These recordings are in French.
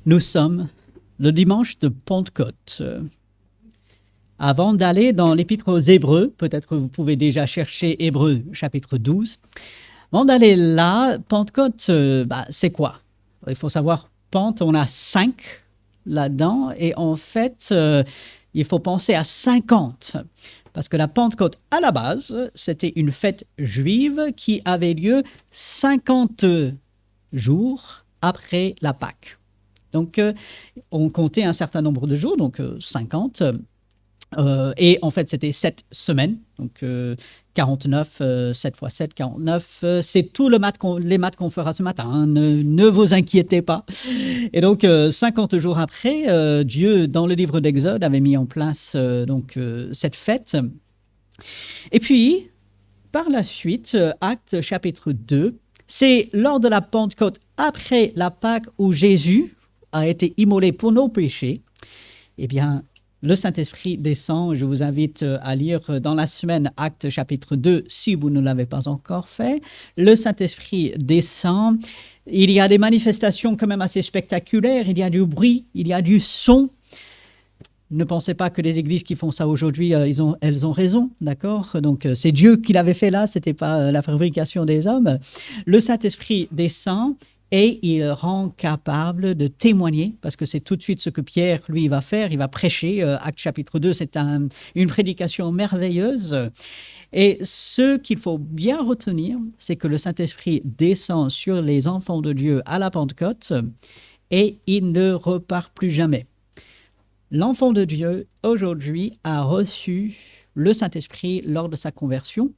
Nous sommes le dimanche de Pentecôte. Avant d'aller dans l'Épître aux Hébreux, peut-être que vous pouvez déjà chercher Hébreux chapitre 12. Avant d'aller là, Pentecôte, c'est quoi? Il faut savoir, Pente, on a 5 là-dedans, et en fait, il faut penser à 50. Parce que la Pentecôte, à la base, c'était une fête juive qui avait lieu 50 jours après la Pâque. Donc, on comptait un certain nombre de jours, donc 50. Et en fait, c'était 7 semaines. Donc, 49, 7 fois 7, 49. C'est tout les maths qu'on fera ce matin. Hein, ne vous inquiétez pas. Et donc, 50 jours après, Dieu, dans le livre d'Exode, avait mis en place cette fête. Et puis, par la suite, Actes chapitre 2, c'est lors de la Pentecôte, après la Pâque, où Jésus a été immolé pour nos péchés. Eh bien, le Saint-Esprit descend. Je vous invite à lire dans la semaine Actes chapitre 2, si vous ne l'avez pas encore fait. Le Saint-Esprit descend. Il y a des manifestations quand même assez spectaculaires. Il y a du bruit, il y a du son. Ne pensez pas que les églises qui font ça aujourd'hui, elles ont raison, d'accord? Donc, c'est Dieu qui l'avait fait là, ce n'était pas la fabrication des hommes. Le Saint-Esprit descend et il rend capable de témoigner, parce que c'est tout de suite ce que Pierre, lui, va faire. Il va prêcher. Actes chapitre 2, c'est une prédication merveilleuse. Et ce qu'il faut bien retenir, c'est que le Saint-Esprit descend sur les enfants de Dieu à la Pentecôte et il ne repart plus jamais. L'enfant de Dieu, aujourd'hui, a reçu le Saint-Esprit lors de sa conversion.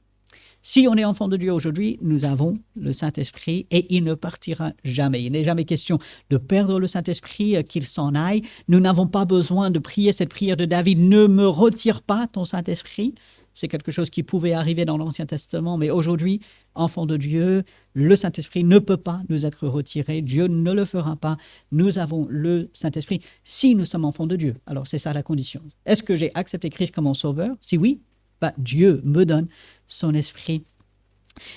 Si on est enfant de Dieu aujourd'hui, nous avons le Saint-Esprit et il ne partira jamais. Il n'est jamais question de perdre le Saint-Esprit, qu'il s'en aille. Nous n'avons pas besoin de prier cette prière de David. Ne me retire pas ton Saint-Esprit. C'est quelque chose qui pouvait arriver dans l'Ancien Testament, mais aujourd'hui, enfant de Dieu, le Saint-Esprit ne peut pas nous être retiré. Dieu ne le fera pas. Nous avons le Saint-Esprit si nous sommes enfants de Dieu. Alors, c'est ça la condition. Est-ce que j'ai accepté Christ comme mon sauveur? Si oui, Dieu me donne son esprit.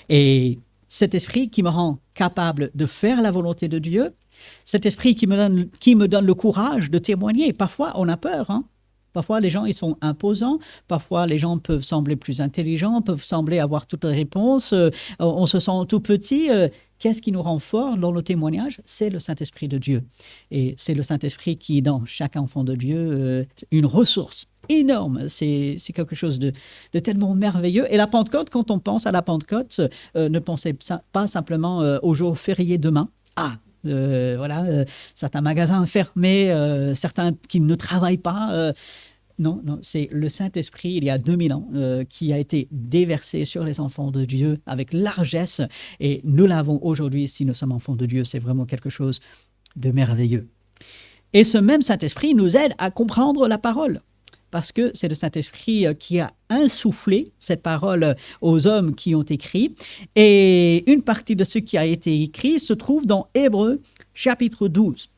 Et cet esprit qui me rend capable de faire la volonté de Dieu, cet esprit qui me donne le courage de témoigner. Parfois, on a peur, hein? Parfois, les gens, ils sont imposants. Parfois, les gens peuvent sembler plus intelligents, peuvent sembler avoir toutes les réponses. On se sent tout petit. Qu'est-ce qui nous rend fort dans nos témoignages? C'est le Saint-Esprit de Dieu. Et c'est le Saint-Esprit qui est dans chaque enfant de Dieu une ressource énorme. C'est quelque chose de tellement merveilleux. Et la Pentecôte, quand on pense à la Pentecôte, ne pensez pas simplement au jour férié demain. Certains magasins fermés, certains qui ne travaillent pas. Non, c'est le Saint-Esprit, il y a 2000 ans, qui a été déversé sur les enfants de Dieu avec largesse. Et nous l'avons aujourd'hui, si nous sommes enfants de Dieu. C'est vraiment quelque chose de merveilleux. Et ce même Saint-Esprit nous aide à comprendre la parole. Parce que c'est le Saint-Esprit qui a insufflé cette parole aux hommes qui ont écrit. Et une partie de ce qui a été écrit se trouve dans Hébreux chapitre 12.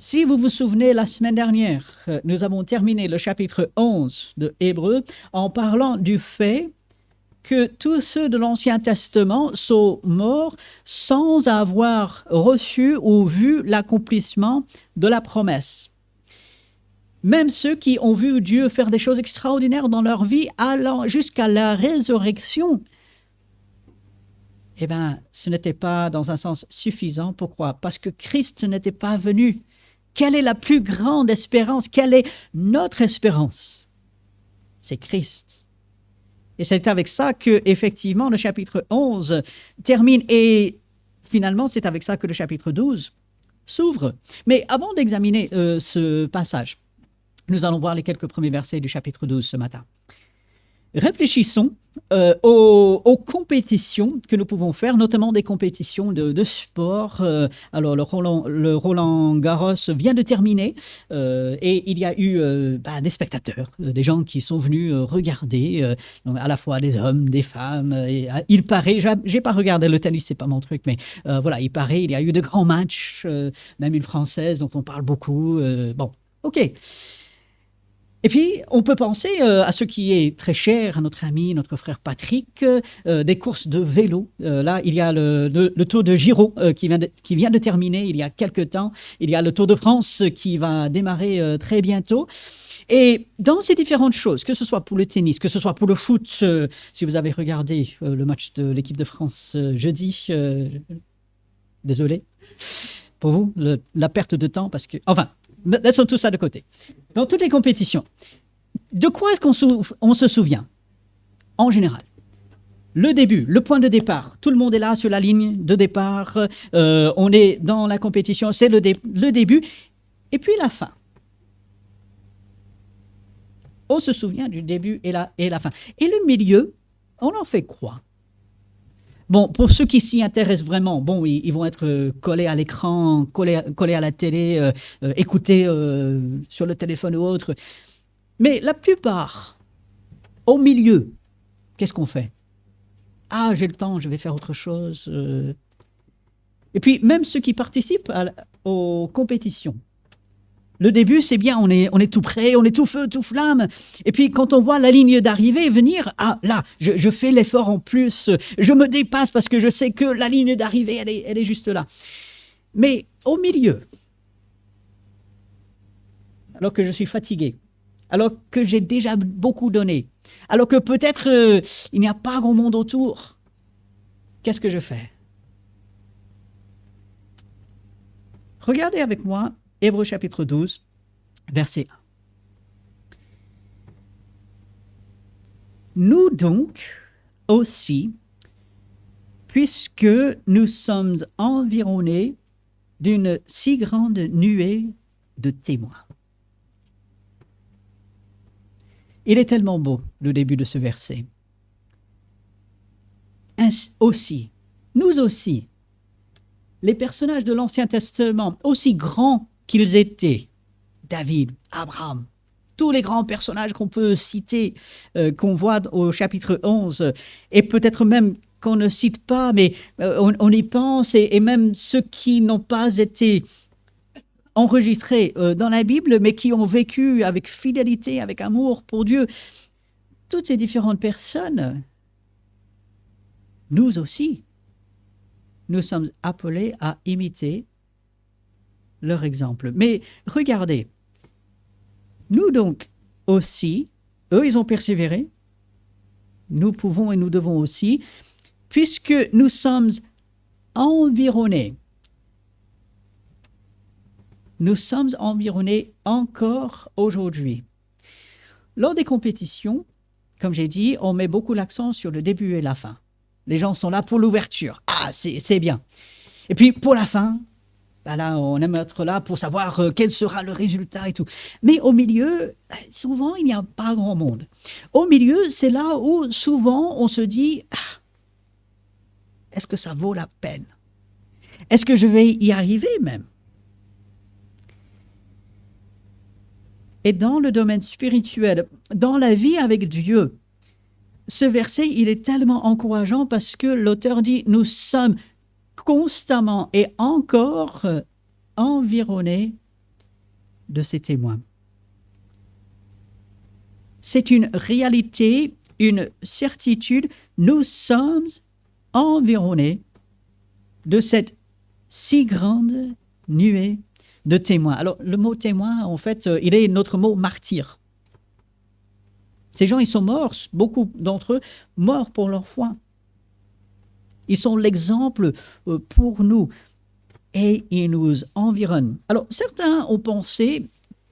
Si vous vous souvenez, la semaine dernière, nous avons terminé le chapitre 11 de Hébreux en parlant du fait que tous ceux de l'Ancien Testament sont morts sans avoir reçu ou vu l'accomplissement de la promesse. Même ceux qui ont vu Dieu faire des choses extraordinaires dans leur vie, allant jusqu'à la résurrection, ce n'était pas dans un sens suffisant. Pourquoi? Parce que Christ n'était pas venu. Quelle est la plus grande espérance? Quelle est notre espérance? C'est Christ. Et c'est avec ça que, effectivement, le chapitre 11 termine. Et finalement, c'est avec ça que le chapitre 12 s'ouvre. Mais avant d'examiner ce passage, nous allons voir les quelques premiers versets du chapitre 12 ce matin. Réfléchissons aux compétitions que nous pouvons faire, notamment des compétitions de sport. Alors, le Roland Garros vient de terminer et il y a eu des spectateurs, des gens qui sont venus regarder, à la fois des hommes, des femmes. Il paraît, j'ai pas regardé le tennis, c'est pas mon truc, mais il paraît, il y a eu de grands matchs, même une Française dont on parle beaucoup. Ok. Et puis, on peut penser à ce qui est très cher à notre ami, notre frère Patrick, des courses de vélo. Là, il y a le Tour de Giro qui vient de terminer il y a quelques temps. Il y a le Tour de France qui va démarrer très bientôt. Et dans ces différentes choses, que ce soit pour le tennis, que ce soit pour le foot, si vous avez regardé le match de l'équipe de France jeudi, désolé pour vous, la perte de temps, parce que... Enfin, laissons tout ça de côté. Dans toutes les compétitions, de quoi est-ce qu'on se souvient en général? Le début, le point de départ. Tout le monde est là sur la ligne de départ. On est dans la compétition, c'est le début. Et puis la fin. On se souvient du début et la fin. Et le milieu, on en fait quoi? Bon, pour ceux qui s'y intéressent vraiment, bon, ils vont être collés à l'écran, collés à la télé, écoutés sur le téléphone ou autre. Mais la plupart, au milieu, qu'est-ce qu'on fait? Ah, j'ai le temps, je vais faire autre chose. Et puis, même ceux qui participent aux compétitions, le début, c'est bien, on est tout prêt, on est tout feu, tout flamme. Et puis, quand on voit la ligne d'arrivée venir, ah là, je fais l'effort en plus, je me dépasse parce que je sais que la ligne d'arrivée, elle est juste là. Mais au milieu, alors que je suis fatigué, alors que j'ai déjà beaucoup donné, alors que peut-être il n'y a pas grand monde autour, qu'est-ce que je fais? Regardez avec moi Hébreux chapitre 12, verset 1. Nous donc aussi, puisque nous sommes environnés d'une si grande nuée de témoins. Il est tellement beau, le début de ce verset. Ainsi, aussi, nous aussi, les personnages de l'Ancien Testament, aussi grands qu'ils étaient, David, Abraham, tous les grands personnages qu'on peut citer, qu'on voit au chapitre 11, et peut-être même qu'on ne cite pas, mais on y pense, et même ceux qui n'ont pas été enregistrés dans la Bible, mais qui ont vécu avec fidélité, avec amour pour Dieu, toutes ces différentes personnes, nous aussi, nous sommes appelés à imiter leur exemple. Mais regardez, nous donc aussi, eux ils ont persévéré, nous pouvons et nous devons aussi, puisque nous sommes environnés. Nous sommes environnés encore aujourd'hui. Lors des compétitions, comme j'ai dit, on met beaucoup l'accent sur le début et la fin. Les gens sont là pour l'ouverture. Ah, c'est bien. Et puis pour la fin, ben là, on aime être là pour savoir quel sera le résultat et tout. Mais au milieu, souvent, il n'y a pas grand monde. Au milieu, c'est là où souvent on se dit, ah, est-ce que ça vaut la peine? Est-ce que je vais y arriver même? Et dans le domaine spirituel, dans la vie avec Dieu, ce verset, il est tellement encourageant parce que l'auteur dit, nous sommes constamment et encore environnés de ces témoins. C'est une réalité, une certitude. Nous sommes environnés de cette si grande nuée de témoins. Alors, le mot témoin, en fait, il est notre mot martyr. Ces gens, ils sont morts, beaucoup d'entre eux, morts pour leur foi. Ils sont l'exemple pour nous et ils nous environnent. Alors, certains ont pensé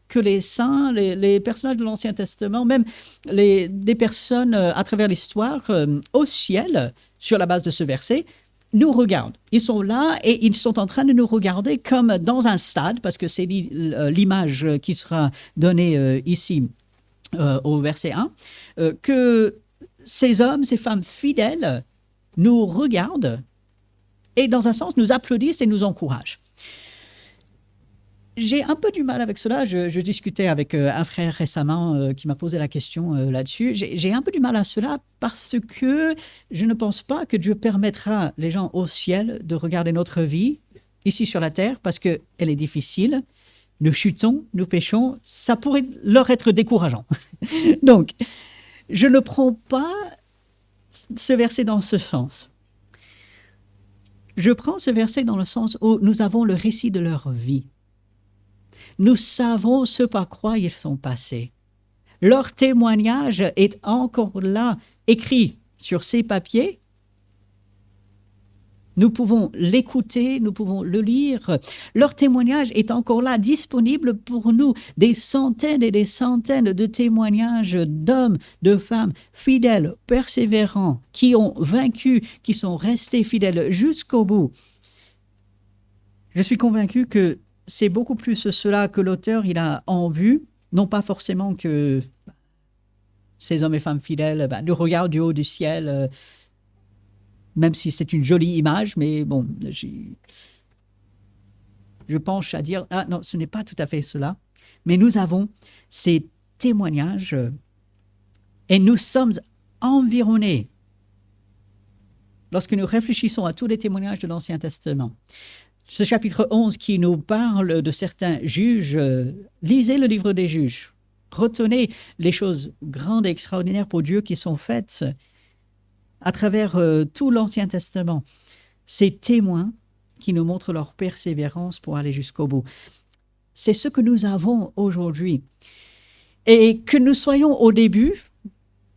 que les saints, les personnages de l'Ancien Testament, même des personnes à travers l'histoire au ciel, sur la base de ce verset, nous regardent. Ils sont là et ils sont en train de nous regarder comme dans un stade, parce que c'est l'image qui sera donnée ici au verset 1, que ces hommes, ces femmes fidèles nous regardent et dans un sens nous applaudissent et nous encouragent. J'ai un peu du mal avec cela. Je discutais avec un frère récemment qui m'a posé la question là-dessus. J'ai un peu du mal à cela parce que je ne pense pas que Dieu permettra les gens au ciel de regarder notre vie ici sur la terre parce qu'elle est difficile, nous chutons, nous péchons, ça pourrait leur être décourageant. Donc, je ne prends pas ce verset dans ce sens. Je prends ce verset dans le sens où nous avons le récit de leur vie. Nous savons ce par quoi ils sont passés. Leur témoignage est encore là, écrit sur ces papiers. Nous pouvons l'écouter, nous pouvons le lire. Leur témoignage est encore là, disponible pour nous. Des centaines et des centaines de témoignages d'hommes, de femmes fidèles, persévérants, qui ont vaincu, qui sont restés fidèles jusqu'au bout. Je suis convaincu que c'est beaucoup plus cela que l'auteur il a en vue, non pas forcément que ces hommes et femmes fidèles nous regardent du haut du ciel, même si c'est une jolie image, mais bon, je penche à dire, ah non, ce n'est pas tout à fait cela. Mais nous avons ces témoignages et nous sommes environnés, lorsque nous réfléchissons à tous les témoignages de l'Ancien Testament. Ce chapitre 11 qui nous parle de certains juges, lisez le livre des juges. Retenez les choses grandes et extraordinaires pour Dieu qui sont faites à travers tout l'Ancien Testament. Ces témoins qui nous montrent leur persévérance pour aller jusqu'au bout. C'est ce que nous avons aujourd'hui. Et que nous soyons au début,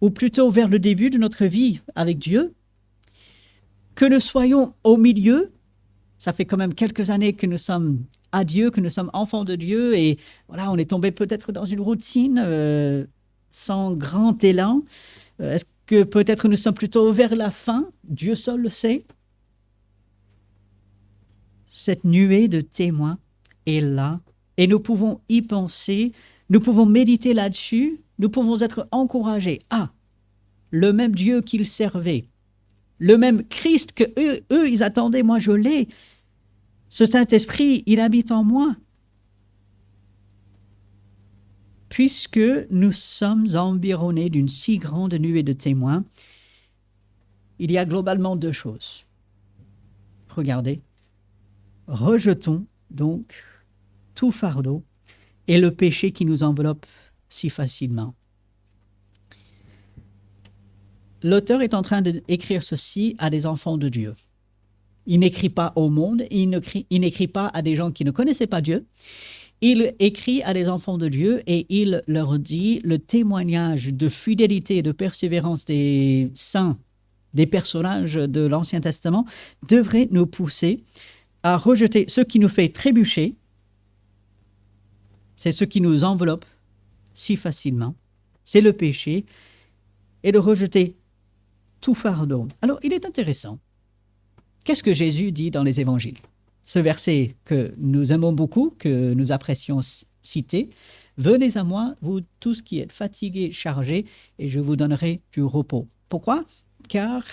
ou plutôt vers le début de notre vie avec Dieu, que nous soyons au milieu, ça fait quand même quelques années que nous sommes à Dieu, que nous sommes enfants de Dieu, et voilà, on est tombé peut-être dans une routine sans grand élan. Est-ce que peut-être nous sommes plutôt vers la fin? Dieu seul le sait. Cette nuée de témoins est là, et nous pouvons y penser, nous pouvons méditer là-dessus, nous pouvons être encouragés. Ah, le même Dieu qu'ils servaient, le même Christ que eux, ils attendaient, moi je l'ai. Ce Saint-Esprit, il habite en moi. Puisque nous sommes environnés d'une si grande nuée de témoins, il y a globalement deux choses. Regardez. Rejetons donc tout fardeau et le péché qui nous enveloppe si facilement. L'auteur est en train d'écrire ceci à des enfants de Dieu. Il n'écrit pas au monde, il n'écrit pas à des gens qui ne connaissaient pas Dieu. Il écrit à des enfants de Dieu et il leur dit le témoignage de fidélité et de persévérance des saints, des personnages de l'Ancien Testament, devrait nous pousser à rejeter ce qui nous fait trébucher, c'est ce qui nous enveloppe si facilement, c'est le péché, et de rejeter tout fardeau. Alors, il est intéressant. Qu'est-ce que Jésus dit dans les évangiles? Ce verset que nous aimons beaucoup, que nous apprécions citer, « Venez à moi, vous tous qui êtes fatigués, chargés, et je vous donnerai du repos. » Pourquoi? Car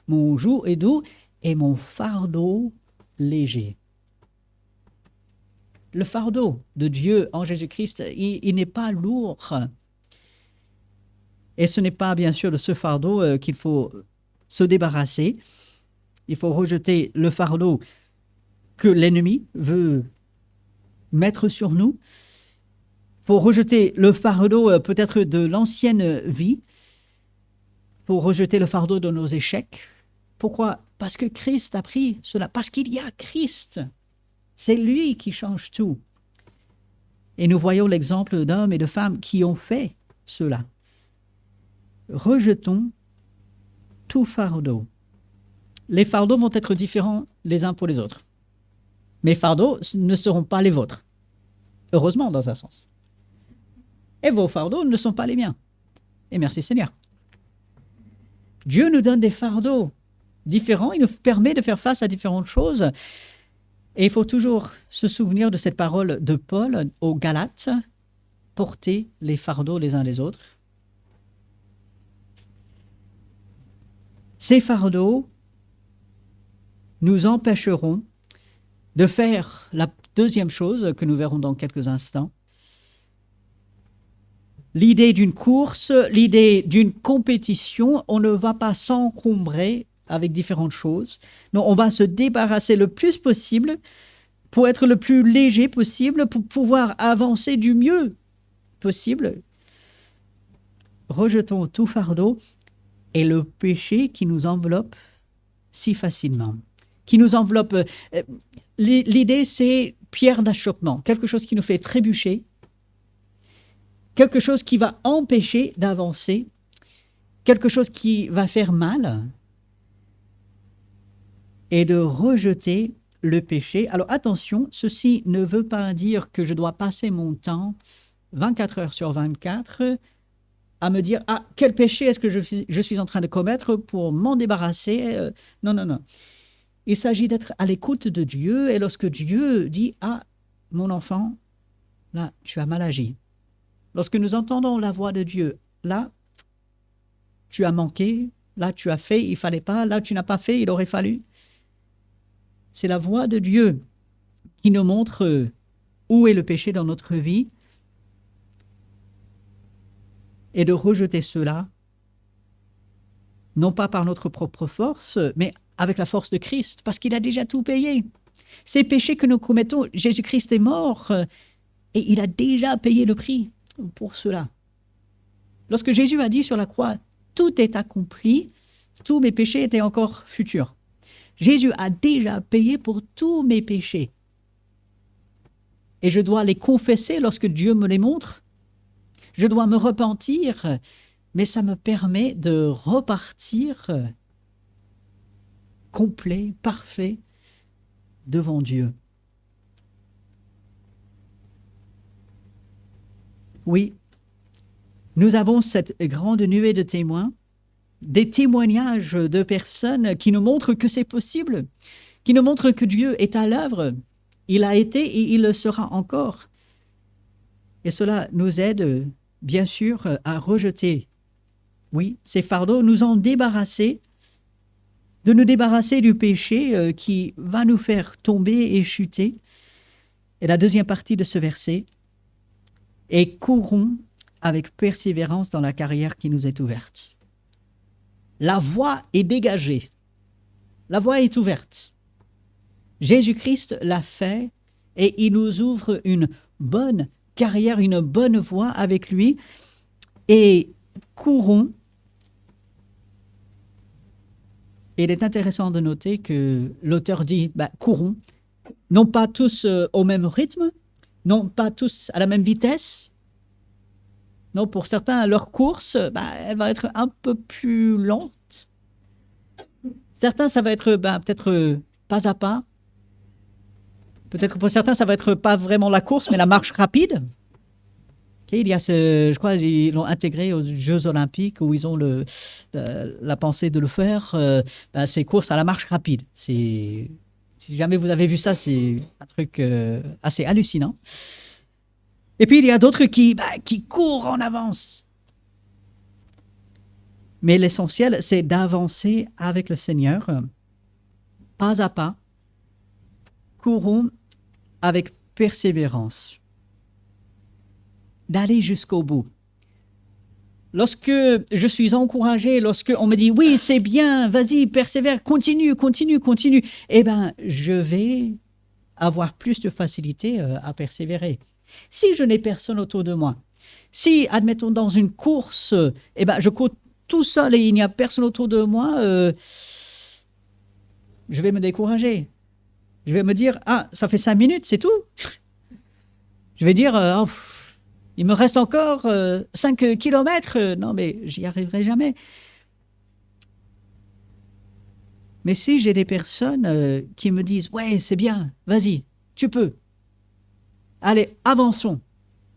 mon joug est doux et mon fardeau léger. Le fardeau de Dieu en Jésus-Christ, il n'est pas lourd. Et ce n'est pas bien sûr de ce fardeau qu'il faut se débarrasser. Il faut rejeter le fardeau que l'ennemi veut mettre sur nous. Il faut rejeter le fardeau peut-être de l'ancienne vie. Il faut rejeter le fardeau de nos échecs. Pourquoi? Parce que Christ a pris cela. Parce qu'il y a Christ. C'est lui qui change tout. Et nous voyons l'exemple d'hommes et de femmes qui ont fait cela. Rejetons tout fardeau. Les fardeaux vont être différents les uns pour les autres. Mes fardeaux ne seront pas les vôtres. Heureusement, dans un sens. Et vos fardeaux ne sont pas les miens. Et merci Seigneur. Dieu nous donne des fardeaux différents. Il nous permet de faire face à différentes choses. Et il faut toujours se souvenir de cette parole de Paul aux Galates. Portez les fardeaux les uns les autres. Ces fardeaux nous empêcheront de faire la deuxième chose que nous verrons dans quelques instants. L'idée d'une course, l'idée d'une compétition, on ne va pas s'encombrer avec différentes choses. Non, on va se débarrasser le plus possible pour être le plus léger possible, pour pouvoir avancer du mieux possible. Rejetons tout fardeau et le péché qui nous enveloppe si facilement, qui nous enveloppe. L'idée, c'est pierre d'achoppement, quelque chose qui nous fait trébucher, quelque chose qui va empêcher d'avancer, quelque chose qui va faire mal, et de rejeter le péché. Alors attention, ceci ne veut pas dire que je dois passer mon temps 24 heures sur 24 à me dire « Ah, quel péché est-ce que je suis en train de commettre pour m'en débarrasser ?» Non, non, non. Il s'agit d'être à l'écoute de Dieu, et lorsque Dieu dit « Ah, mon enfant, là, tu as mal agi. » Lorsque nous entendons la voix de Dieu, là, tu as manqué, là, tu as fait, il ne fallait pas, là, tu n'as pas fait, il aurait fallu. C'est la voix de Dieu qui nous montre où est le péché dans notre vie, et de rejeter cela, non pas par notre propre force, mais avec la force de Christ, parce qu'il a déjà tout payé. Ces péchés que nous commettons, Jésus-Christ est mort, et il a déjà payé le prix pour cela. Lorsque Jésus a dit sur la croix, « Tout est accompli », tous mes péchés étaient encore futurs. Jésus a déjà payé pour tous mes péchés. Et je dois les confesser lorsque Dieu me les montre. Je dois me repentir, mais ça me permet de repartir complet, parfait, devant Dieu. Oui, nous avons cette grande nuée de témoins, des témoignages de personnes qui nous montrent que c'est possible, qui nous montrent que Dieu est à l'œuvre. Il a été et il le sera encore. Et cela nous aide, bien sûr, à rejeter, oui, ces fardeaux, nous en débarrasser, de nous débarrasser du péché qui va nous faire tomber et chuter. Et la deuxième partie de ce verset, « Et courons avec persévérance dans la carrière qui nous est ouverte. » La voie est dégagée. La voie est ouverte. Jésus-Christ l'a fait et il nous ouvre une bonne carrière, une bonne voie avec lui. Et courons. Et il est intéressant de noter que l'auteur dit courons, non pas tous au même rythme, non pas tous à la même vitesse. Non, pour certains, leur course, elle va être un peu plus lente. Certains, ça va être peut-être pas à pas. Peut-être pour certains, ça va être pas vraiment la course, mais la marche rapide. Okay, il y a je crois qu'ils l'ont intégré aux Jeux Olympiques où ils ont la pensée de le faire. C'est course à la marche rapide. Si jamais vous avez vu ça, c'est un truc assez hallucinant. Et puis, il y a d'autres qui courent en avance. Mais l'essentiel, c'est d'avancer avec le Seigneur, pas à pas. Courons avec persévérance. D'aller jusqu'au bout. Lorsque je suis encouragé, lorsque on me dit « Oui, c'est bien, vas-y, persévère, continue, continue, continue », je vais avoir plus de facilité à persévérer. Si je n'ai personne autour de moi, si, admettons, dans une course, je cours tout seul et il n'y a personne autour de moi, je vais me décourager. Je vais me dire, ça fait 5 minutes, c'est tout. Je vais dire, il me reste encore 5 kilomètres. Non, mais j'y arriverai jamais. Mais si j'ai des personnes qui me disent, ouais, c'est bien, vas-y, tu peux. Allez, avançons.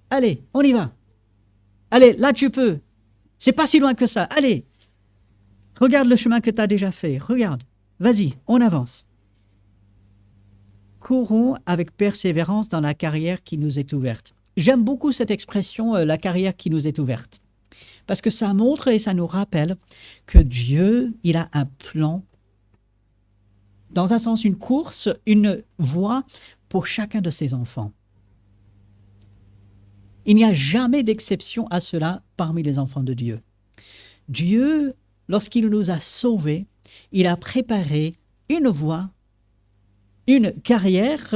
Allez, on y va. Allez, là tu peux. C'est pas si loin que ça. Allez, regarde le chemin que tu as déjà fait. Regarde. Vas-y, on avance. Courons avec persévérance dans la carrière qui nous est ouverte. J'aime beaucoup cette expression, la carrière qui nous est ouverte. Parce que ça montre et ça nous rappelle que Dieu, il a un plan. Dans un sens, une course, une voie pour chacun de ses enfants. Il n'y a jamais d'exception à cela parmi les enfants de Dieu. Dieu, lorsqu'il nous a sauvés, il a préparé une voie, une carrière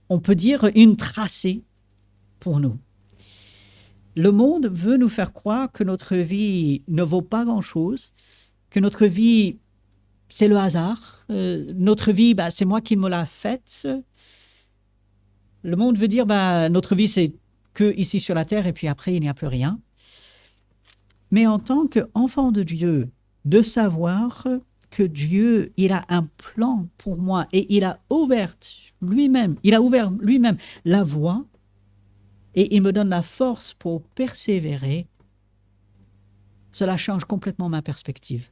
on peut dire, une tracée pour nous. Le monde veut nous faire croire que notre vie ne vaut pas grand-chose, que notre vie, c'est le hasard, notre vie, c'est moi qui me l'a faite. Le monde veut dire, notre vie, c'est que ici sur la terre, et puis après, il n'y a plus rien. Mais en tant qu'enfant de Dieu, de savoir que Dieu, il a un plan pour moi, et il a ouvert lui-même la voie, et il me donne la force pour persévérer, cela change complètement ma perspective.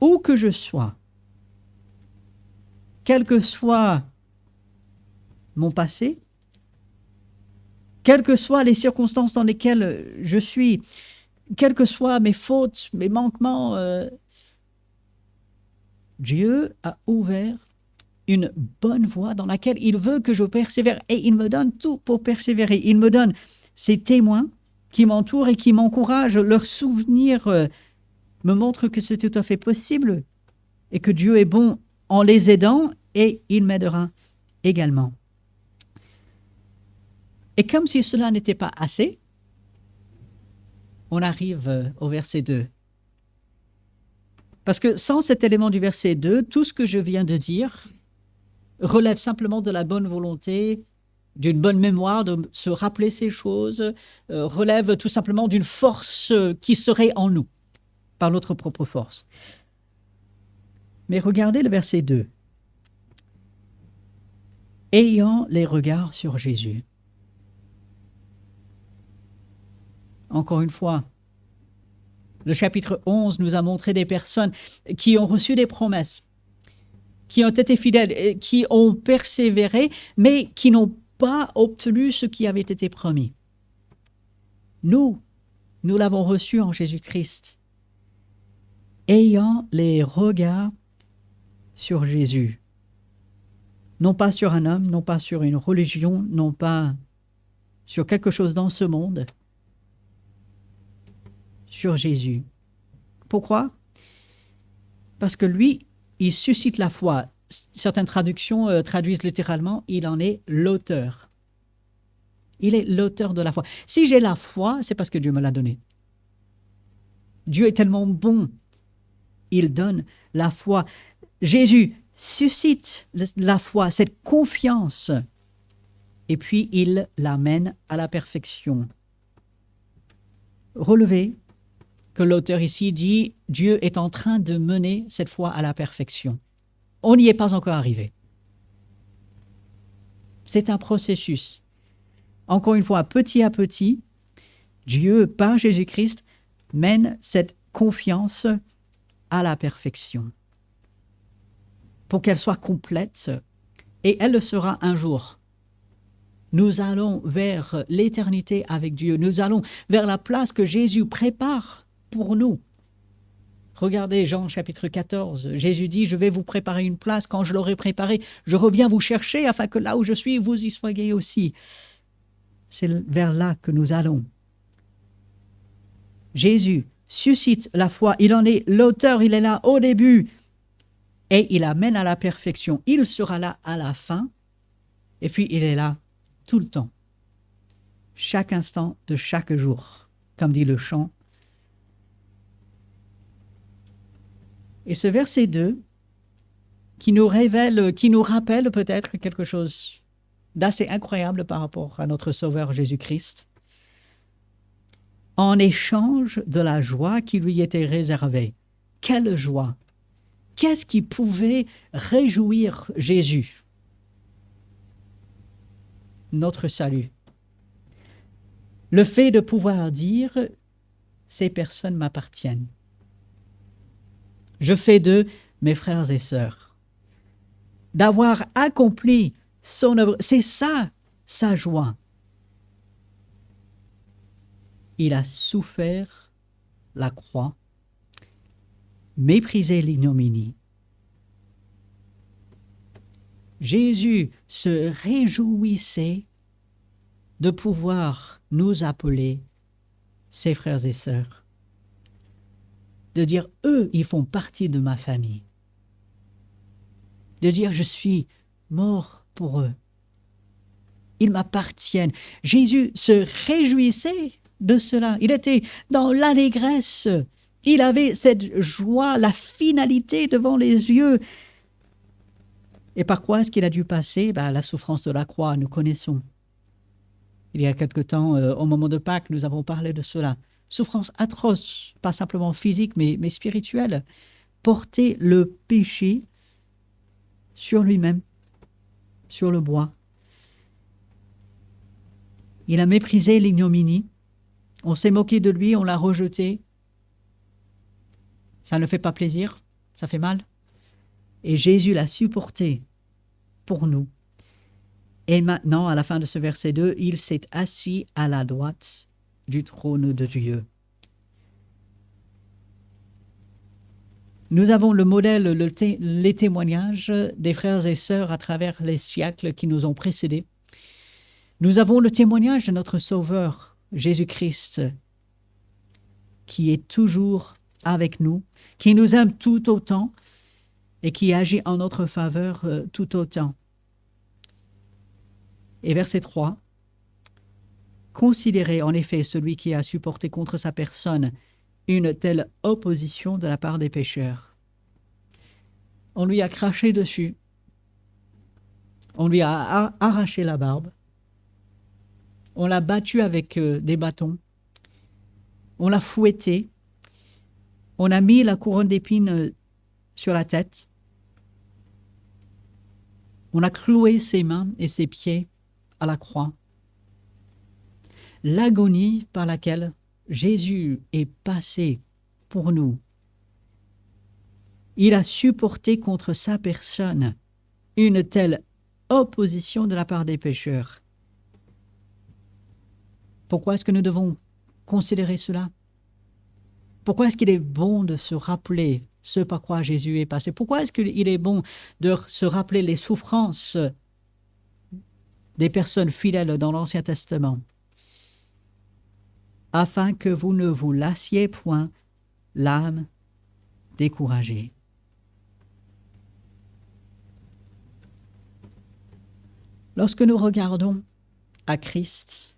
Où que je sois, quel que soit mon passé, quelles que soient les circonstances dans lesquelles je suis, quelles que soient mes fautes, mes manquements, Dieu a ouvert une bonne voie dans laquelle il veut que je persévère, et il me donne tout pour persévérer. Il me donne ces témoins qui m'entourent et qui m'encouragent. Leurs souvenirs me montrent que c'est tout à fait possible et que Dieu est bon en les aidant, et il m'aidera également. Et comme si cela n'était pas assez, on arrive au verset 2. Parce que sans cet élément du verset 2, tout ce que je viens de dire relève simplement de la bonne volonté, d'une bonne mémoire, de se rappeler ces choses, relève tout simplement d'une force qui serait en nous, par notre propre force. Mais regardez le verset 2. Ayant les regards sur Jésus. Encore une fois, le chapitre 11 nous a montré des personnes qui ont reçu des promesses, qui ont été fidèles, qui ont persévéré, mais qui n'ont pas obtenu ce qui avait été promis. Nous l'avons reçu en Jésus-Christ, ayant les regards sur Jésus. Non pas sur un homme, non pas sur une religion, non pas sur quelque chose dans ce monde, sur Jésus. Pourquoi? Parce que lui, il suscite la foi. Certaines traductions traduisent littéralement, il en est l'auteur. Il est l'auteur de la foi. Si j'ai la foi, c'est parce que Dieu me l'a donnée. Dieu est tellement bon, il donne la foi. Jésus suscite la foi, cette confiance, et puis il l'amène à la perfection. Relevez que l'auteur ici dit « Dieu est en train de mener cette foi à la perfection ». On n'y est pas encore arrivé. C'est un processus. Encore une fois, petit à petit, Dieu, par Jésus-Christ, mène cette confiance à la perfection pour qu'elle soit complète, et elle le sera un jour. Nous allons vers l'éternité avec Dieu. Nous allons vers la place que Jésus prépare pour nous. Regardez Jean chapitre 14. Jésus dit, je vais vous préparer une place. Quand je l'aurai préparée, je reviens vous chercher afin que là où je suis, vous y soyez aussi. C'est vers là que nous allons. Jésus suscite la foi. Il en est l'auteur. Il est là au début. Et il amène à la perfection. Il sera là à la fin. Et puis il est là tout le temps. Chaque instant de chaque jour. Comme dit le chant. Et ce verset 2, qui nous révèle, qui nous rappelle peut-être quelque chose d'assez incroyable par rapport à notre Sauveur Jésus-Christ, en échange de la joie qui lui était réservée. Quelle joie! Qu'est-ce qui pouvait réjouir Jésus? Notre salut. Le fait de pouvoir dire « ces personnes m'appartiennent ». Je fais d'eux mes frères et sœurs. D'avoir accompli son œuvre, c'est ça, sa joie. Il a souffert la croix, méprisé l'ignominie. Jésus se réjouissait de pouvoir nous appeler ses frères et sœurs. De dire, eux, ils font partie de ma famille. De dire, je suis mort pour eux. Ils m'appartiennent. Jésus se réjouissait de cela. Il était dans l'allégresse. Il avait cette joie, la finalité devant les yeux. Et par quoi est-ce qu'il a dû passer? La souffrance de la croix, nous connaissons. Il y a quelque temps, au moment de Pâques, nous avons parlé de cela. Souffrance atroce, pas simplement physique, mais spirituelle. Porter le péché sur lui-même, sur le bois. Il a méprisé l'ignominie. On s'est moqué de lui, on l'a rejeté. Ça ne fait pas plaisir, ça fait mal. Et Jésus l'a supporté pour nous. Et maintenant, à la fin de ce verset 2, il s'est assis à la droite du trône de Dieu. Nous avons le modèle, les témoignages des frères et sœurs à travers les siècles qui nous ont précédés. Nous avons le témoignage de notre Sauveur, Jésus-Christ, qui est toujours avec nous, qui nous aime tout autant et qui agit en notre faveur tout autant. Et verset 3, « Considérez en effet celui qui a supporté contre sa personne une telle opposition de la part des pécheurs. » On lui a craché dessus, on lui a arraché la barbe, on l'a battu avec des bâtons, on l'a fouetté, on a mis la couronne d'épines sur la tête, on a cloué ses mains et ses pieds à la croix. L'agonie par laquelle Jésus est passé pour nous, il a supporté contre sa personne une telle opposition de la part des pécheurs. Pourquoi est-ce que nous devons considérer cela? Pourquoi est-ce qu'il est bon de se rappeler ce par quoi Jésus est passé? Pourquoi est-ce qu'il est bon de se rappeler les souffrances des personnes fidèles dans l'Ancien Testament? Afin que vous ne vous lassiez point l'âme découragée. Lorsque nous regardons à Christ,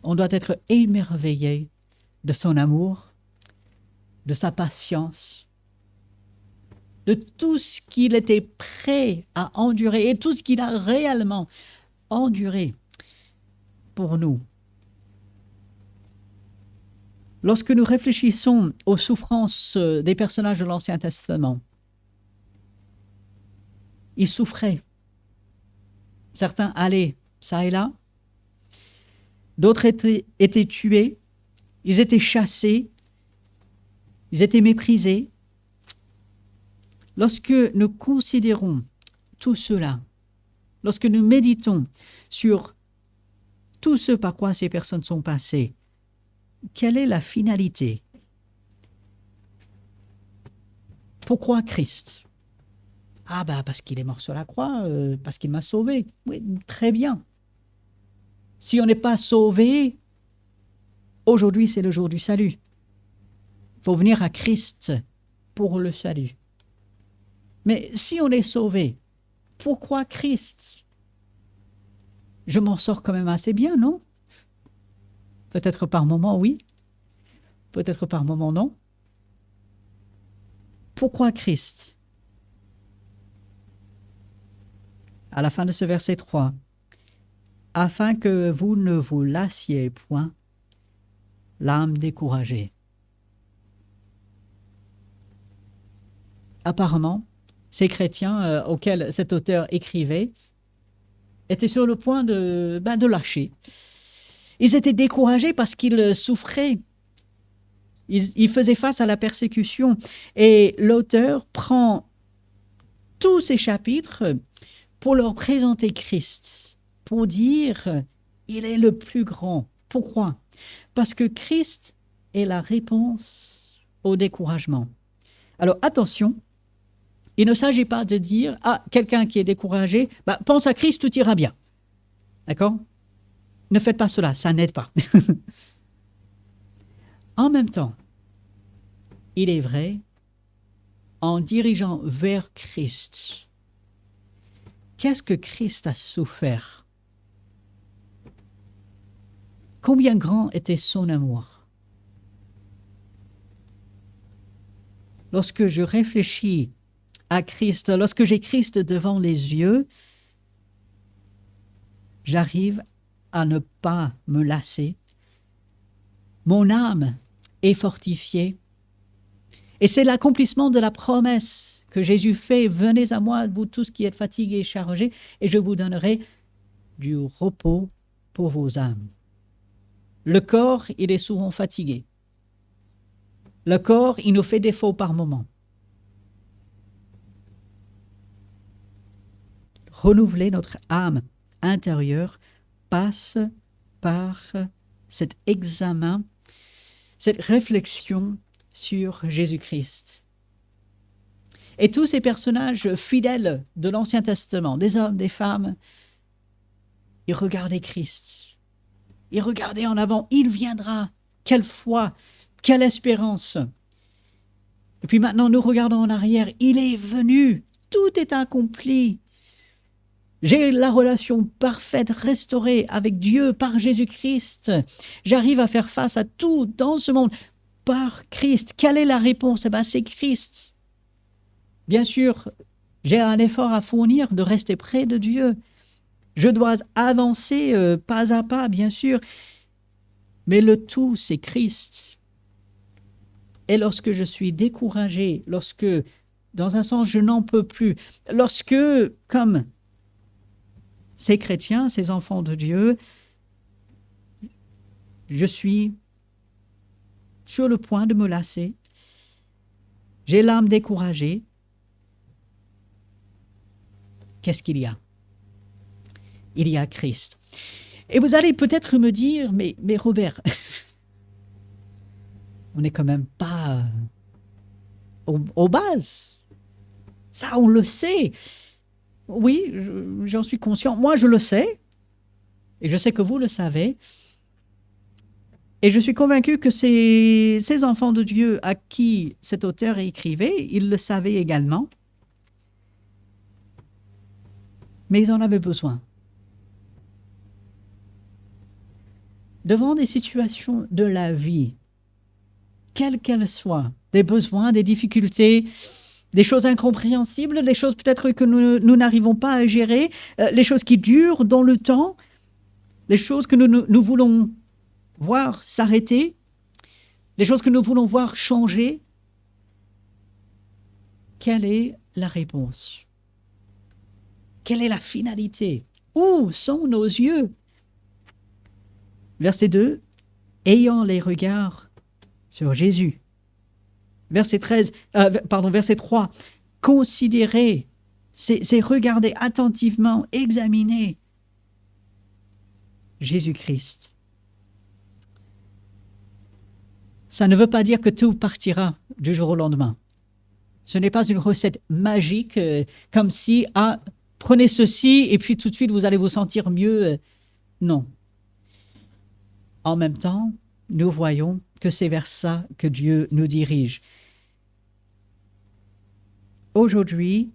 on doit être émerveillé de son amour, de sa patience, de tout ce qu'il était prêt à endurer et tout ce qu'il a réellement enduré pour nous. Lorsque nous réfléchissons aux souffrances des personnages de l'Ancien Testament, ils souffraient. Certains allaient ça et là, d'autres étaient tués, ils étaient chassés, ils étaient méprisés. Lorsque nous considérons tout cela, lorsque nous méditons sur tout ce par quoi ces personnes sont passées, quelle est la finalité? Pourquoi Christ? Parce qu'il est mort sur la croix, parce qu'il m'a sauvé. Oui, très bien. Si on n'est pas sauvé, aujourd'hui c'est le jour du salut. Il faut venir à Christ pour le salut. Mais si on est sauvé, pourquoi Christ? Je m'en sors quand même assez bien, non? Peut-être par moment, oui. Peut-être par moment, non. Pourquoi Christ? À la fin de ce verset 3, « Afin que vous ne vous lassiez point l'âme découragée. » Apparemment, ces chrétiens auxquels cet auteur écrivait étaient sur le point de lâcher. Ils étaient découragés parce qu'ils souffraient. Ils faisaient face à la persécution. Et l'auteur prend tous ces chapitres pour leur présenter Christ, pour dire il est le plus grand. Pourquoi? Parce que Christ est la réponse au découragement. Alors attention, il ne s'agit pas de dire quelqu'un qui est découragé, pense à Christ, tout ira bien. D'accord? Ne faites pas cela, ça n'aide pas. En même temps, il est vrai, en dirigeant vers Christ, qu'est-ce que Christ a souffert? Combien grand était son amour? Lorsque je réfléchis à Christ, lorsque j'ai Christ devant les yeux, j'arrive à ne pas me lasser. Mon âme est fortifiée. Et c'est l'accomplissement de la promesse que Jésus fait. Venez à moi, vous tous qui êtes fatigués et chargés, et je vous donnerai du repos pour vos âmes. Le corps, il est souvent fatigué. Le corps, il nous fait défaut par moments. Renouveler notre âme intérieure passe par cet examen, cette réflexion sur Jésus-Christ. Et tous ces personnages fidèles de l'Ancien Testament, des hommes, des femmes, ils regardaient Christ. Ils regardaient en avant, il viendra. Quelle foi, quelle espérance. Et puis maintenant, nous regardons en arrière, il est venu, tout est accompli. J'ai la relation parfaite, restaurée avec Dieu par Jésus-Christ. J'arrive à faire face à tout dans ce monde par Christ. Quelle est la réponse? C'est Christ. Bien sûr, j'ai un effort à fournir de rester près de Dieu. Je dois avancer pas à pas, bien sûr. Mais le tout, c'est Christ. Et lorsque je suis découragé, lorsque, dans un sens, je n'en peux plus, lorsque, comme ces chrétiens, ces enfants de Dieu, je suis sur le point de me lasser, j'ai l'âme découragée, qu'est-ce qu'il y a? Il y a Christ. Et vous allez peut-être me dire, mais Robert, on n'est quand même pas aux bases. Ça, on le sait. Oui, j'en suis conscient. Moi, je le sais. Et je sais que vous le savez. Et je suis convaincu que ces enfants de Dieu à qui cet auteur écrivait, ils le savaient également. Mais ils en avaient besoin. Devant des situations de la vie, quelles qu'elles soient, des besoins, des difficultés, des choses incompréhensibles, des choses peut-être que nous n'arrivons pas à gérer, les choses qui durent dans le temps, les choses que nous voulons voir s'arrêter, les choses que nous voulons voir changer. Quelle est la réponse? Quelle est la finalité? Où sont nos yeux? Verset 2, ayant les regards sur Jésus. Verset 3, considérez, c'est regarder attentivement, examiner Jésus-Christ. Ça ne veut pas dire que tout partira du jour au lendemain. Ce n'est pas une recette magique comme si, prenez ceci et puis tout de suite vous allez vous sentir mieux. Non. En même temps, nous voyons que c'est vers ça que Dieu nous dirige. Aujourd'hui,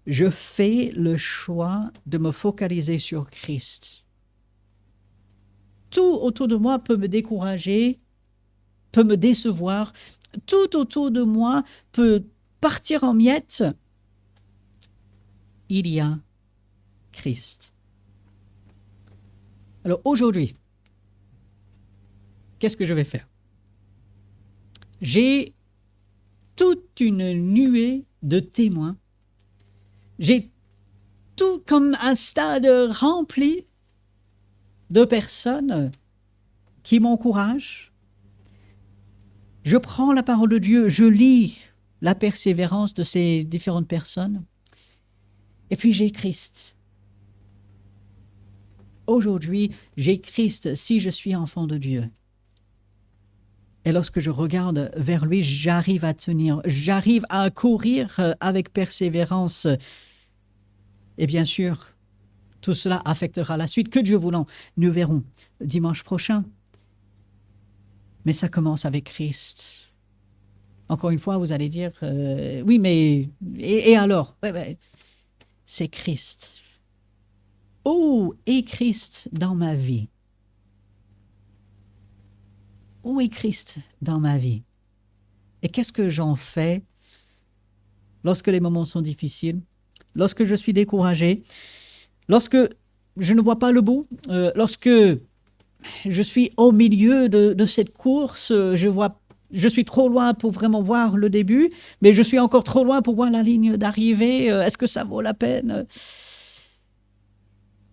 je fais le choix de me focaliser sur Christ. Tout autour de moi peut me décourager, peut me décevoir. Tout autour de moi peut partir en miettes. Il y a Christ. Alors aujourd'hui, qu'est-ce que je vais faire? J'ai toute une nuée de témoins. J'ai tout comme un stade rempli de personnes qui m'encouragent. Je prends la parole de Dieu, je lis la persévérance de ces différentes personnes. Et puis j'ai Christ. Aujourd'hui, j'ai Christ si je suis enfant de Dieu. Et lorsque je regarde vers lui, j'arrive à tenir, j'arrive à courir avec persévérance. Et bien sûr, tout cela affectera la suite. Que Dieu voulant, nous verrons dimanche prochain. Mais ça commence avec Christ. Encore une fois, vous allez dire, oui, mais et alors? C'est Christ. Où est Christ dans ma vie? Où est Christ dans ma vie? Et qu'est-ce que j'en fais lorsque les moments sont difficiles, lorsque je suis découragé, lorsque je ne vois pas le bout, lorsque je suis au milieu de cette course, je suis trop loin pour vraiment voir le début, mais je suis encore trop loin pour voir la ligne d'arrivée. Est-ce que ça vaut la peine?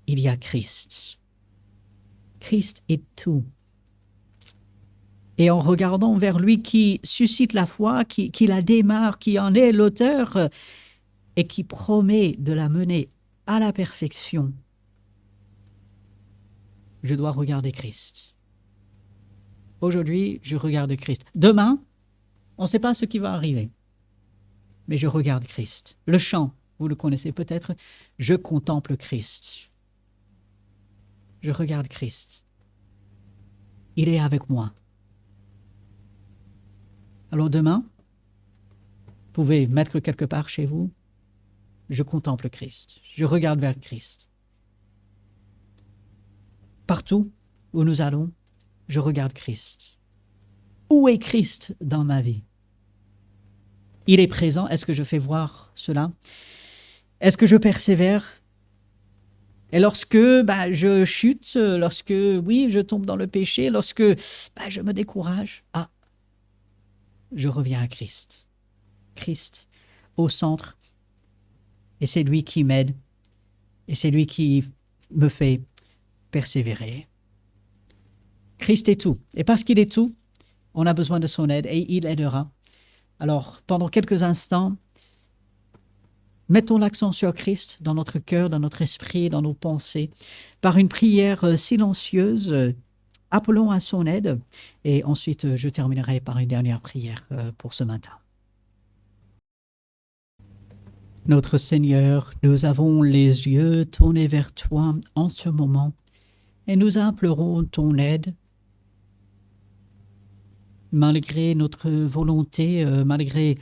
Il y a Christ. Christ est tout. Et en regardant vers lui qui suscite la foi, qui la démarre, qui en est l'auteur et qui promet de la mener à la perfection, je dois regarder Christ. Aujourd'hui, je regarde Christ. Demain, on ne sait pas ce qui va arriver, mais je regarde Christ. Le chant, vous le connaissez peut-être, je contemple Christ. Je regarde Christ. Il est avec moi. Alors demain, vous pouvez mettre quelque part chez vous, je contemple Christ, je regarde vers Christ. Partout où nous allons, je regarde Christ. Où est Christ dans ma vie? Il est présent, est-ce que je fais voir cela? Est-ce que je persévère? Et lorsque je chute, lorsque, oui, je tombe dans le péché, lorsque je me décourage, je reviens à Christ. Christ au centre. Et c'est lui qui m'aide. Et c'est lui qui me fait persévérer. Christ est tout. Et parce qu'il est tout, on a besoin de son aide et il aidera. Alors, pendant quelques instants, mettons l'accent sur Christ dans notre cœur, dans notre esprit, dans nos pensées, par une prière silencieuse. Appelons à son aide et ensuite je terminerai par une dernière prière pour ce matin. Notre Seigneur, nous avons les yeux tournés vers toi en ce moment et nous implorons ton aide. Malgré notre volonté, malgré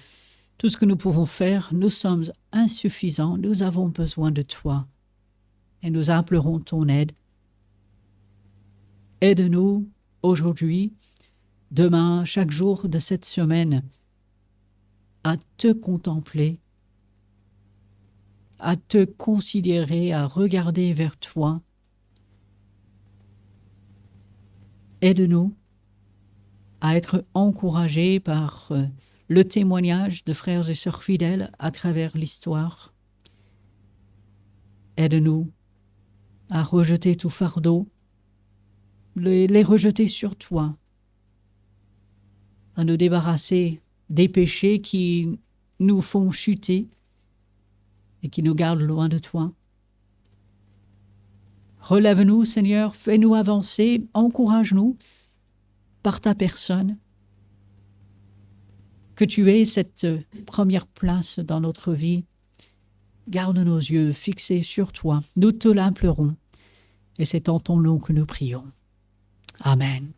tout ce que nous pouvons faire, nous sommes insuffisants, nous avons besoin de toi et nous implorons ton aide. Aide-nous aujourd'hui, demain, chaque jour de cette semaine, à te contempler, à te considérer, à regarder vers toi. Aide-nous à être encouragés par le témoignage de frères et sœurs fidèles à travers l'histoire. Aide-nous à rejeter tout fardeau, les rejeter sur toi, à nous débarrasser des péchés qui nous font chuter et qui nous gardent loin de toi. Relève-nous, Seigneur, fais-nous avancer, encourage-nous par ta personne, que tu aies cette première place dans notre vie. Garde nos yeux fixés sur toi, nous te l'implorons, et c'est en ton nom que nous prions. Amen.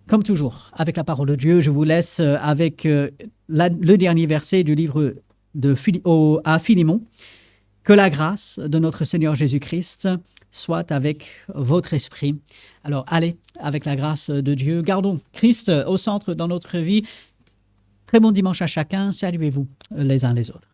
Comme toujours, avec la parole de Dieu, je vous laisse avec le dernier verset du livre à Philémon. Que la grâce de notre Seigneur Jésus-Christ soit avec votre esprit. Alors allez, avec la grâce de Dieu, gardons Christ au centre dans notre vie. Très bon dimanche à chacun, saluez-vous les uns les autres.